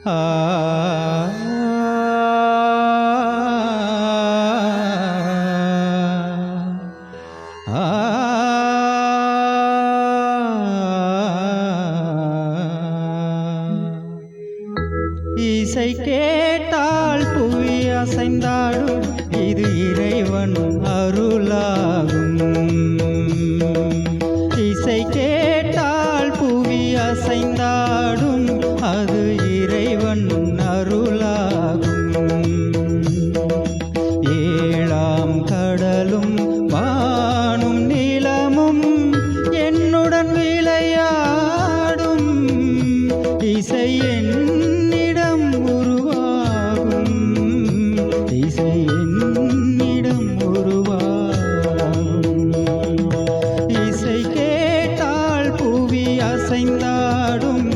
ஆ இசை கேட்டால் புவி அசைந்தாடும், இது இறைவன் அருளாகும். இசை கேட்டால் புவி அசைந்தாடும், அது இறைவன் அருளாகும். ஏழாம் கடலும் வானும் நிலமும் என்னுடன் விளையாடும், இசை என்னிடம் உருவாகும். இசை என்னிடம் உருவாகும். இசை கேட்டால் புவி அசைந்தாடும்,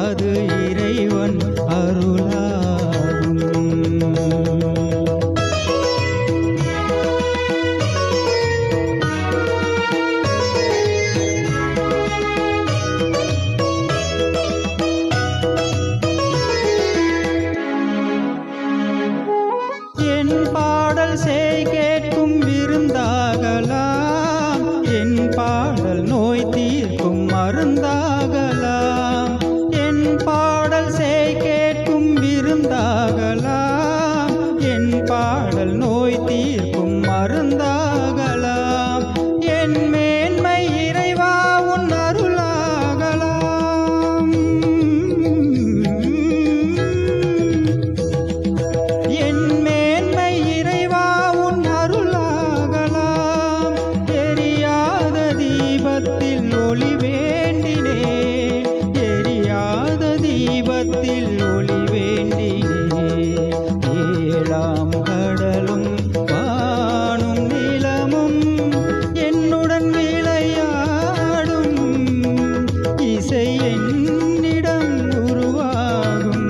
அது இறைவன் அருளாகும். என் பாடல் செய் கேட்கும் விருந்தாகலாம், என் பாடல் நோய் தீர்க்கும் மருந்தாகலாம். என் பாடல் செய் கேட்கும் விருந்தாகலாம், என் பாடல் நோய் தீர்க்கும் மருந்தாகலாம். என் மேன்மை இறைவா உன் அருளாகலாம். என் மேன்மை இறைவா உன் அருளாகலாம். எரியாத தீபத்தில் ஒளி வேண்டினேன், எரியாத தீபத்தில் ஒளி வேண்டினேன். ஏழாம் கடலும் வானும் நிலமும் என்னுடன் விளையாடும், இசை என்னிடம் உருவாகும்.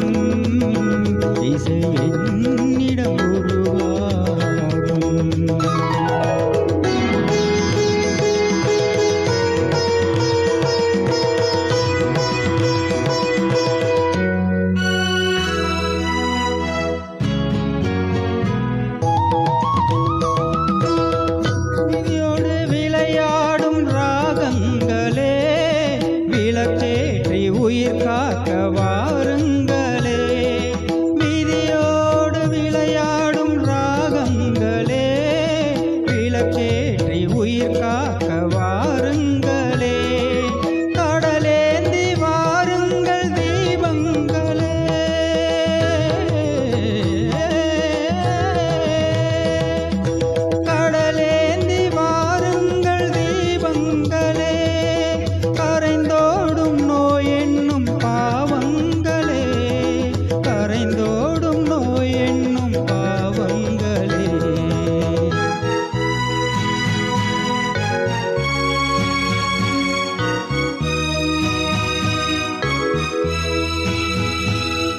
இசை என்னிடம் உருவாகும். விதியோடு விளையாடும் ராகங்களே, விளக்கேற்றி உயிர் காக்க வாருங்களே. விதியோடு விளையாடும் ராகங்களே, விளக்கேற்றி உயிர் காக்க வாருங்களே. கடலேந்தி வாருங்கள் தீபங்களே. கடலேந்தி வாருங்கள் தீபங்களே. கரைந்தோடும் நோய் என்னும் பாவங்களே, கரைந்தோடும் நோய் என்னும் பாவங்களே.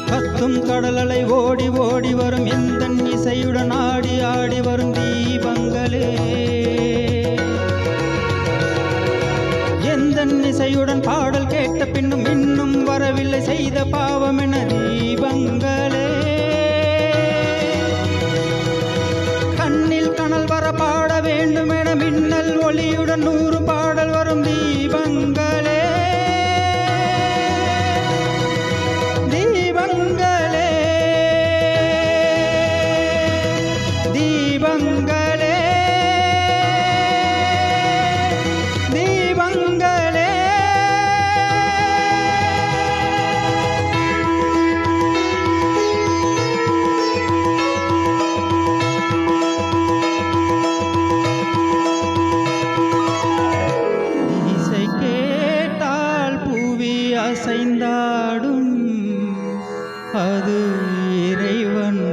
கத்தும் கடலலை ஓடி ஓடி வரும், எந்தன் இசையுடன் ஆடி ஆடி வரும் தீபங்களே. எந்தன் இசையுடன் பாடல் கேட்ட பின்னும் இன்னும் வரவில்லை செய்த பாவம் என தீபங்களே. கண்ணில் கனல் வர பாட வேண்டும் என மின்னல் ஒளியுடன் 100 பாடல் வரும் தீபங்களே. தீபங்களே, தீபங்களே, தீபங்களே. இசை கேட்டால் புவி அசைந்தாடும், அது இறைவன்